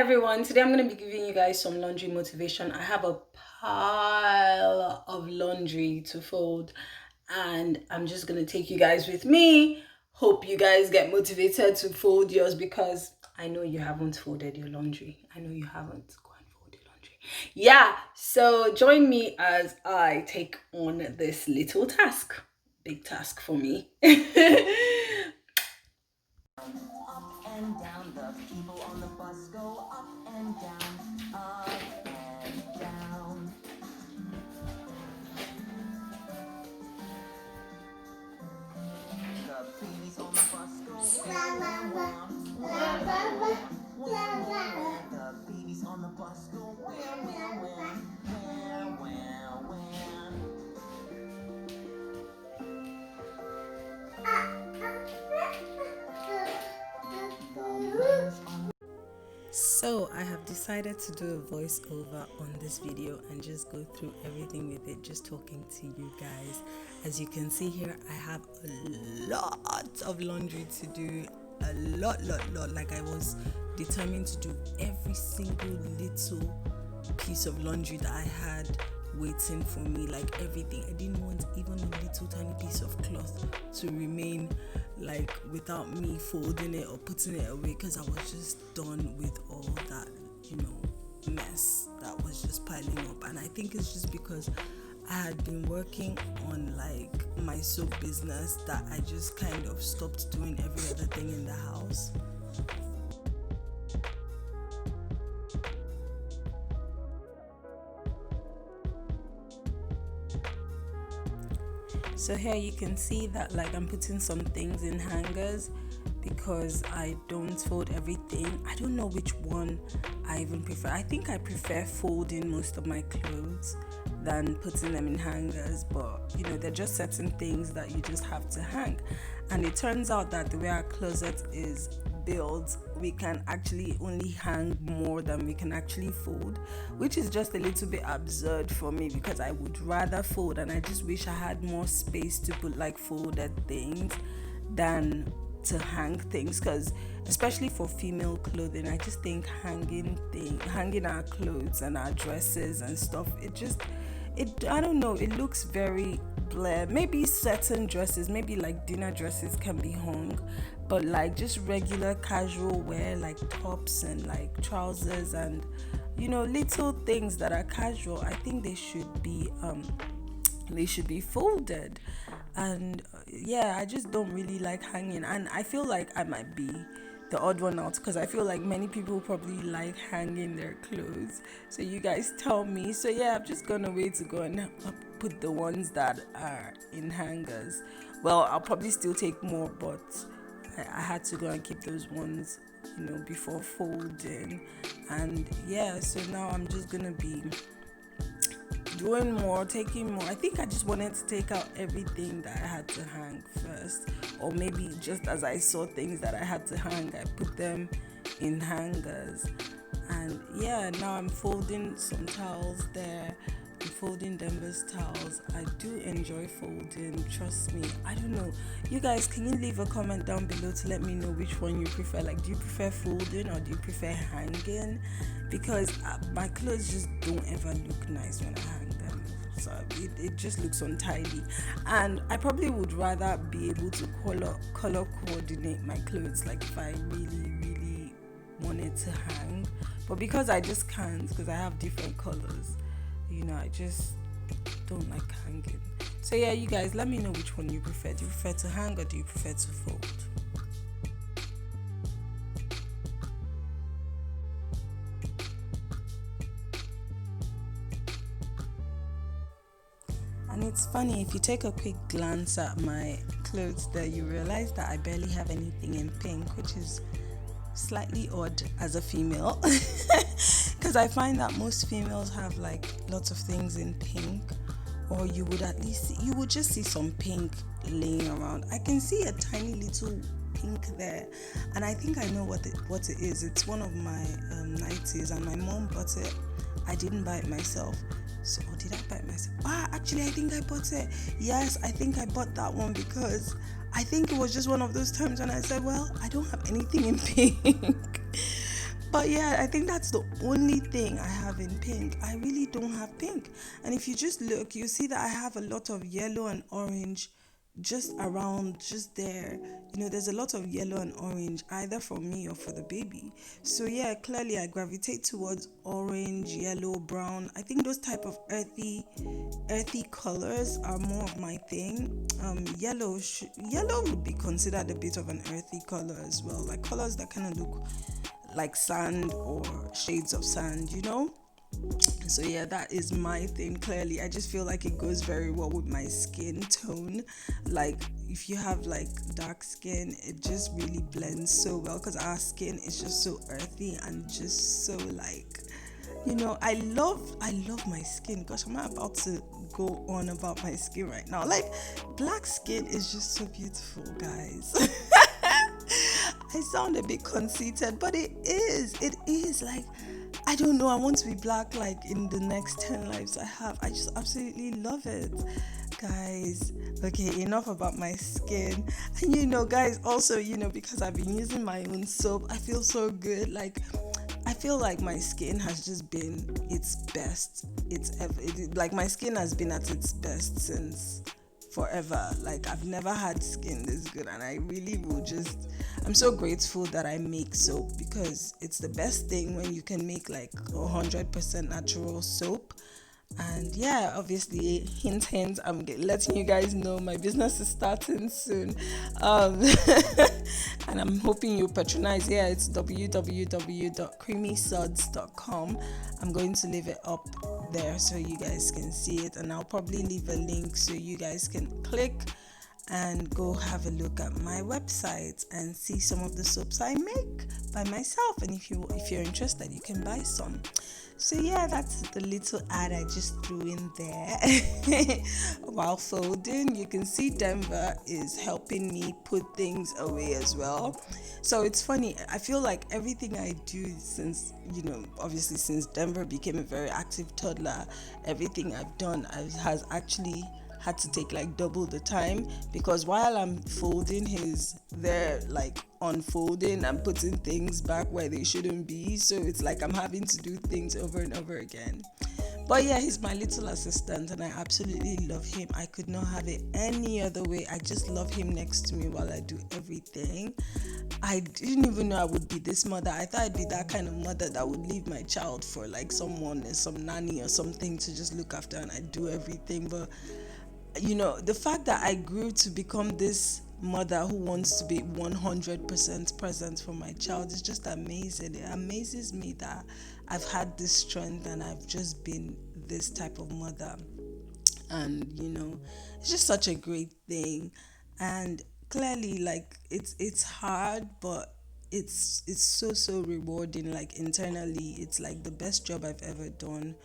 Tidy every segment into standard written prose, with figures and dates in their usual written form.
Everyone, today I'm going to be giving you guys some laundry motivation. I have a pile of laundry to fold and I'm just going to take you guys with me. Hope you guys get motivated to fold yours because I know you haven't folded your laundry. I know you haven't. Go and fold your laundry. Yeah, so join me as I take on this little task. Big task for me. Up and down, the people on the bus go up and down, up and down. The babies on the bus go wah, wah, wah, wah, wah, wah, wah. The babies on the bus go wah, wah, wah, wah, wah, wah. So I have decided to do a voiceover on this video and just go through everything with it, just talking to you guys. As you can see here, I have a lot of laundry to do, a lot. Like I was determined to do every single little piece of laundry that I had waiting for me, like everything. I didn't want even a little tiny piece of cloth to remain like without me folding it or putting it away, because I was just done with all that, mess that was just piling up. And I think it's just because I had been working on like my soap business that I just kind of stopped doing every other thing in the house. So here you can see that like I'm putting some things in hangers because I don't fold everything. I don't know which one I even prefer. I think I prefer folding most of my clothes than putting them in hangers, but there are just certain things that you just have to hang. And it turns out that the way our closet is built, we can actually only hang more than we can actually fold, which is just a little bit absurd for me because I would rather fold, and I just wish I had more space to put like folded things than to hang things, because especially for female clothing, I just think hanging our clothes and our dresses and stuff, I don't know, it looks very blah. Maybe certain dresses, maybe like dinner dresses can be hung, but like just regular casual wear like tops and like trousers and little things that are casual, I think they should be folded. And I just don't really like hanging, and I feel like I might be the odd one out because I feel like many people probably like hanging their clothes. So you guys tell me. So I'm just gonna wait to go and put the ones that are in hangers. Well, I'll probably still take more, but I had to go and keep those ones before folding. And so now I'm just gonna be doing more, taking more. I think I just wanted to take out everything that I had to hang first, or maybe just as I saw things that I had to hang, I put them in hangers. And now I'm folding some towels there. I'm folding Denver's towels. I do enjoy folding, trust me. I don't know, you guys, can you leave a comment down below to let me know which one you prefer? Like, do you prefer folding or do you prefer hanging? Because my clothes just don't ever look nice when I hang them, so it just looks untidy. And I probably would rather be able to color coordinate my clothes, like if I really wanted to hang, but because I just can't, because I have different colors, I just don't like hanging. So you guys, let me know which one you prefer. Do you prefer to hang or do you prefer to fold? And it's funny, if you take a quick glance at my clothes there, you realize that I barely have anything in pink, which is slightly odd as a female because I find that most females have like lots of things in pink, or you would just see some pink laying around. I can see a tiny little pink there, and I think I know what it is. It's one of my 90s, and my mom bought it. I didn't buy it myself. So, or did I buy it myself? Actually, I think I bought it. Yes, I think I bought that one because I think it was just one of those times when I said, well, I don't have anything in pink. But yeah, I think that's the only thing I have in pink. I really don't have pink. And if you just look, you see that I have a lot of yellow and orange just around, just there. There's a lot of yellow and orange either for me or for the baby. So yeah, clearly I gravitate towards orange, yellow, brown. I think those type of earthy colors are more of my thing. Yellow would be considered a bit of an earthy color as well, like colors that kind of look like sand or shades of sand. So yeah, that is my thing. Clearly, I just feel like it goes very well with my skin tone. Like if you have like dark skin, it just really blends so well because our skin is just so earthy and just so like, I love my skin. Gosh, I'm not about to go on about my skin right now. Like black skin is just so beautiful, guys. I sound a bit conceited, but it is. It is like, I don't know. I want to be black like in the next 10 lives I have. I just absolutely love it. Guys, okay, enough about my skin. And guys, also, because I've been using my own soap, I feel so good. Like, I feel like my skin has just been its best. Like, my skin has been at its best since forever. Like I've never had skin this good, and I really will just, I'm so grateful that I make soap because it's the best thing when you can make like 100% natural soap. And yeah, obviously, hint hint, I'm letting you guys know my business is starting soon. um and I'm hoping you patronize. Yeah, it's www.creamysuds.com. I'm going to leave it up there so you guys can see it, and I'll probably leave a link so you guys can click and go have a look at my website and see some of the soaps I make by myself. And if you're interested, you can buy some. So yeah, that's the little ad I just threw in there. While folding, you can see Denver is helping me put things away as well. So it's funny, I feel like everything I do since, obviously since Denver became a very active toddler, everything I've done has actually had to take like double the time, because while I'm folding, he's there like unfolding and putting things back where they shouldn't be. So it's like I'm having to do things over and over again. But yeah, he's my little assistant and I absolutely love him. I could not have it any other way. I just love him next to me while I do everything. I didn't even know I would be this mother. I thought I'd be that kind of mother that would leave my child for like someone, some nanny or something to just look after, and I do everything. But the fact that I grew to become this mother who wants to be 100% present for my child is just amazing. It amazes me that I've had this strength and I've just been this type of mother. And it's just such a great thing. And clearly, like, it's hard, but it's so rewarding. Like, internally, it's like the best job I've ever done.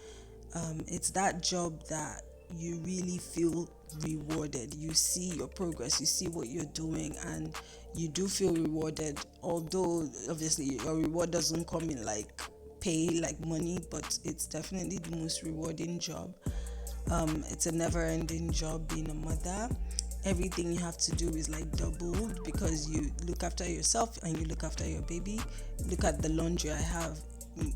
It's that job that you really feel rewarded. You see your progress, you see what you're doing, and you do feel rewarded. Although obviously your reward doesn't come in like pay, like money, but it's definitely the most rewarding job. It's a never-ending job being a mother. Everything you have to do is like doubled because you look after yourself and you look after your baby. Look at the laundry I have.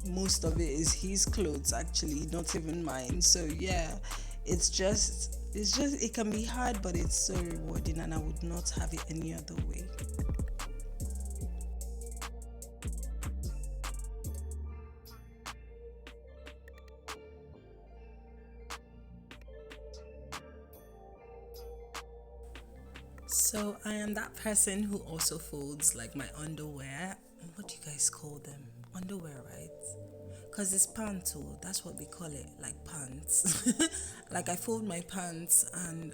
Most of it is his clothes, actually, not even mine. So yeah, it can be hard, but it's so rewarding, and I would not have it any other way. So I am that person who also folds like my underwear. What do you guys call them? Underwear, right? Because it's pants, oh, that's what we call it, like pants. Like I fold my pants, and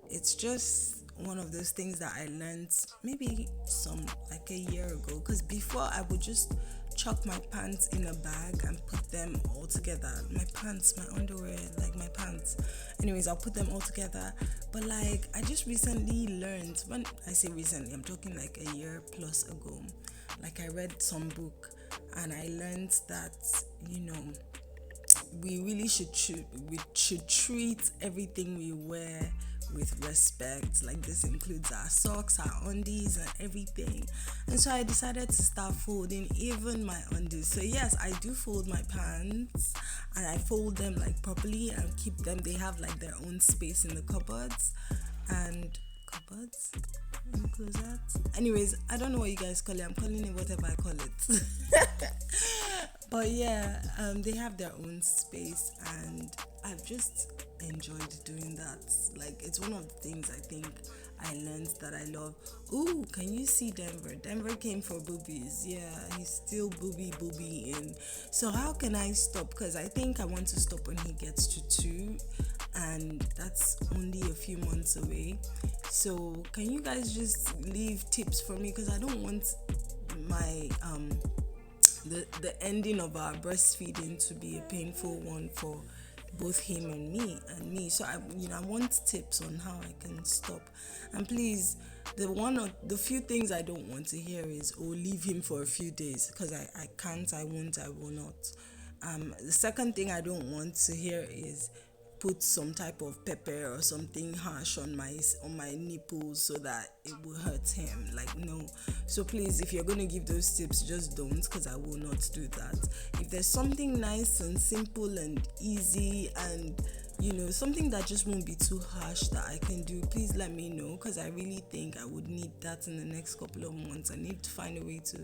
it's just one of those things that I learned maybe some like a year ago. Because before I would just chuck my pants in a bag and put them all together. My pants, my underwear, like my pants. Anyways, I'll put them all together. But like I just recently learned, when I say recently, I'm talking like a year plus ago. Like I read some book and I learned that, we really we should treat everything we wear with respect. Like, this includes our socks, our undies, and everything. And so I decided to start folding even my undies. So yes, I do fold my pants, and I fold them like properly and keep them. They have like their own space in the cupboards and cupboards and closets. Anyways, I don't know what you guys call it. I'm calling it whatever I call it. But yeah, they have their own space, and I've just enjoyed doing that. Like, it's one of the things I think I learned that I love. Ooh, can you see Denver? Denver came for boobies. Yeah, he's still booby in. So how can I stop? Because I think I want to stop when he gets to 2, and that's only a few months away. So can you guys just leave tips for me? Because I don't want my the ending of our breastfeeding to be a painful one for both him and me. So I want tips on how I can stop. And please, the few things I don't want to hear is, oh, leave him for a few days, because I can't, I won't, I will not. The second thing I don't want to hear is, put some type of pepper or something harsh on my nipples so that it will hurt him. Like, no. So please, if you're going to give those tips, just don't, because I will not do that. If there's something nice and simple and easy, and something that just won't be too harsh that I can do, please let me know, because I really think I would need that in the next couple of months. I need to find a way to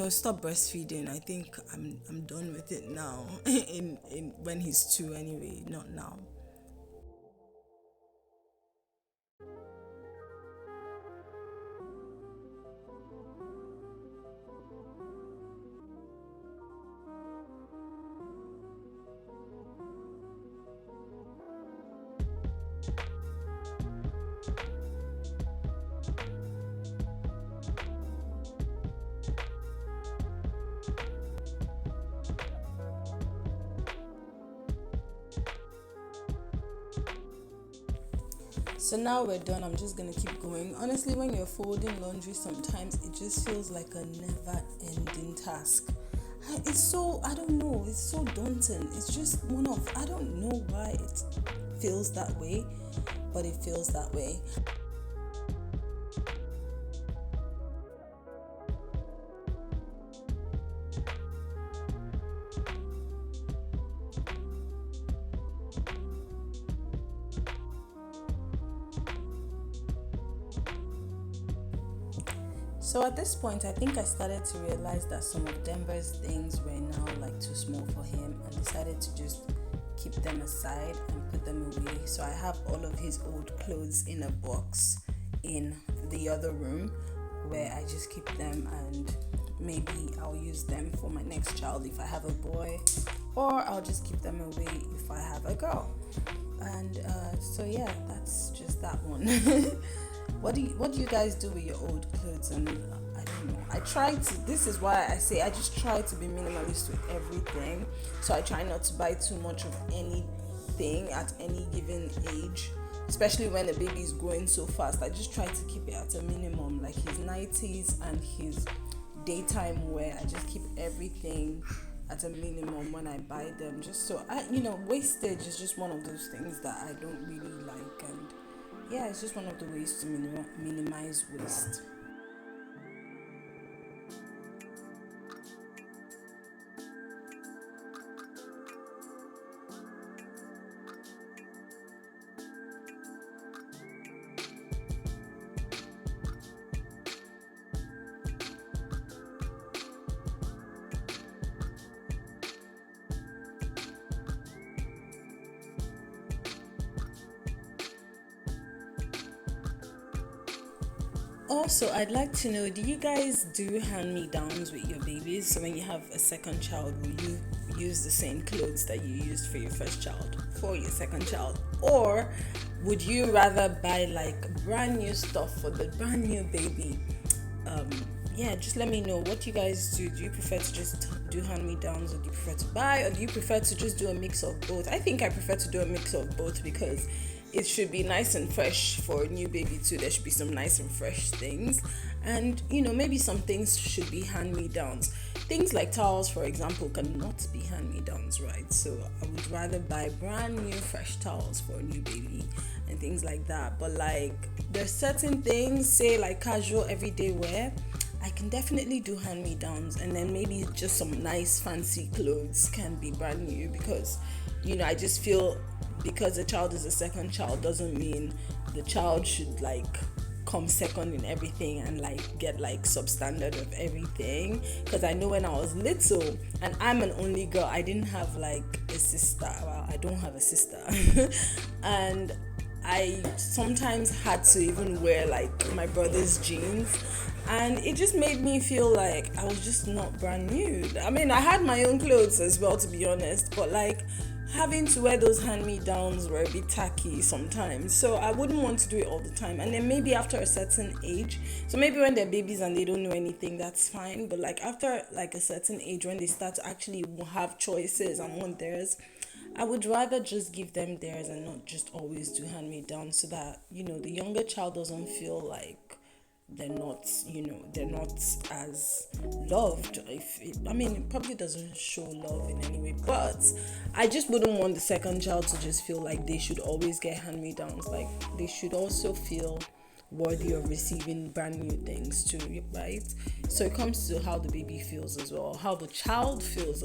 stop breastfeeding. I think I'm done with it now. in when he's 2 anyway, not now. So now we're done. I'm just gonna keep going. Honestly, when you're folding laundry, sometimes it just feels like a never-ending task. I don't know, it's so daunting. It's just I don't know why it feels that way, but it feels that way. So at this point, I think I started to realize that some of Denver's things were now like too small for him, and decided to just keep them aside and put them away. So I have all of his old clothes in a box in the other room, where I just keep them, and maybe I'll use them for my next child if I have a boy, or I'll just keep them away if I have a girl. And so yeah, that's just that one. What do you guys do with your old clothes? And I don't know. This is why I say I just try to be minimalist with everything. So I try not to buy too much of anything at any given age, especially when the baby is growing so fast. I just try to keep it at a minimum, like his nighties and his daytime wear. I just keep everything at a minimum when I buy them, just so wastage is just one of those things that I don't really like. And yeah, it's just one of the ways to minimize waste. Also, I'd like to know, do you guys do hand-me-downs with your babies? So when you have a second child, will you use the same clothes that you used for your first child for your second child? Or would you rather buy like brand new stuff for the brand new baby? Just let me know what you guys do. Do you prefer to just do hand-me-downs, or do you prefer to buy, or do you prefer to just do a mix of both? I think I prefer to do a mix of both, because it should be nice and fresh for a new baby too. There should be some nice and fresh things, and maybe some things should be hand-me-downs. things like towels, for example, cannot be hand-me-downs, right? So I would rather buy brand new fresh towels for a new baby and things like that. But like there's certain things, say like casual everyday wear, I can definitely do hand-me-downs, and then maybe just some nice fancy clothes can be brand new, because I just feel because the child is a second child doesn't mean the child should like come second in everything and like get like substandard of everything. Because I know when I was little, and I'm an only girl, I didn't have like a sister. Well, I don't have a sister. And I sometimes had to even wear like my brother's jeans, and it just made me feel like I was just not brand new. I mean, I had my own clothes as well, to be honest, but like having to wear those hand-me-downs were a bit tacky sometimes, so I wouldn't want to do it all the time. And then maybe after a certain age, so maybe when they're babies and they don't know anything, that's fine. But like after like a certain age, when they start to actually have choices and want theirs, I would rather just give them theirs and not just always do hand-me-downs, so that the younger child doesn't feel like they're not as loved. It probably doesn't show love in any way, but I just wouldn't want the second child to just feel like they should always get hand-me-downs. Like they should also feel worthy of receiving brand new things too, right? So it comes to how the baby feels as well, how the child feels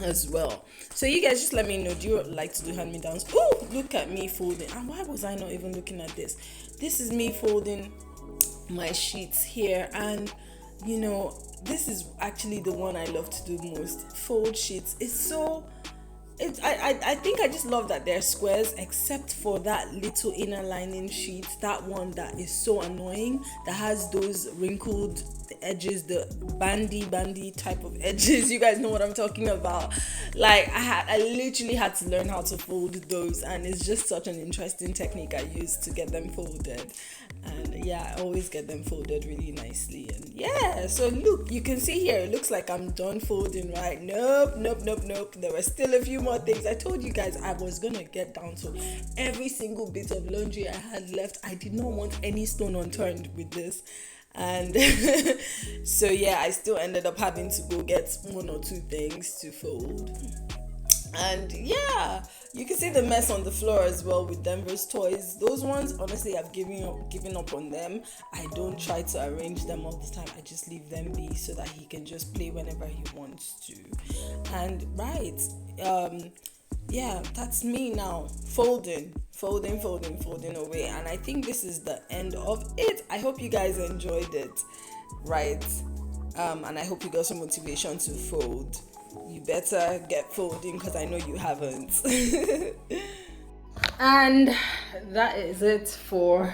as well. So you guys just let me know, do you like to do hand-me-downs? Oh, look at me folding. And why was I not even looking at this? This is me folding my sheets here, and this is actually the one I love to do most. Fold sheets. I think I just love that they're squares, except for that little inner lining sheet, that one that is so annoying, that has those wrinkled edges, the bandy type of edges. You guys know what I'm talking about. Like I literally had to learn how to fold those, and it's just such an interesting technique I use to get them folded. And yeah, I always get them folded really nicely. And yeah, so look, you can see here, it looks like I'm done folding, right? Nope. There were still a few more things. I told you guys I was gonna get down to every single bit of laundry I had left. I did not want any stone unturned with this. And so yeah, I still ended up having to go get one or two things to fold. And yeah, you can see the mess on the floor as well with Denver's toys. Those ones, honestly, I've given up on them. I don't try to arrange them all the time. I just leave them be so that he can just play whenever he wants to. And right, yeah, that's me now, folding away. And I think this is the end of it. I hope you guys enjoyed it, right? And I hope you got some motivation to fold. You better get folding, because I know you haven't. And that is it for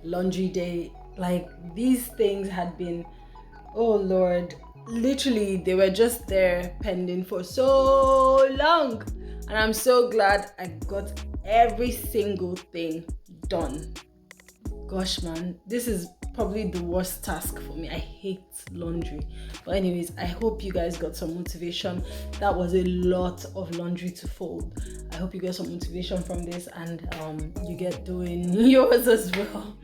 laundry day. Like, these things had been, oh Lord, literally they were just there pending for so long, and I'm so glad I got every single thing done. Gosh, man, this is probably the worst task for me. I hate laundry. But anyways, I hope you guys got some motivation. That was a lot of laundry to fold. I hope you get some motivation from this, and you get doing yours as well.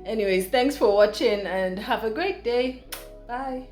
Anyways, thanks for watching, and have a great day. Bye.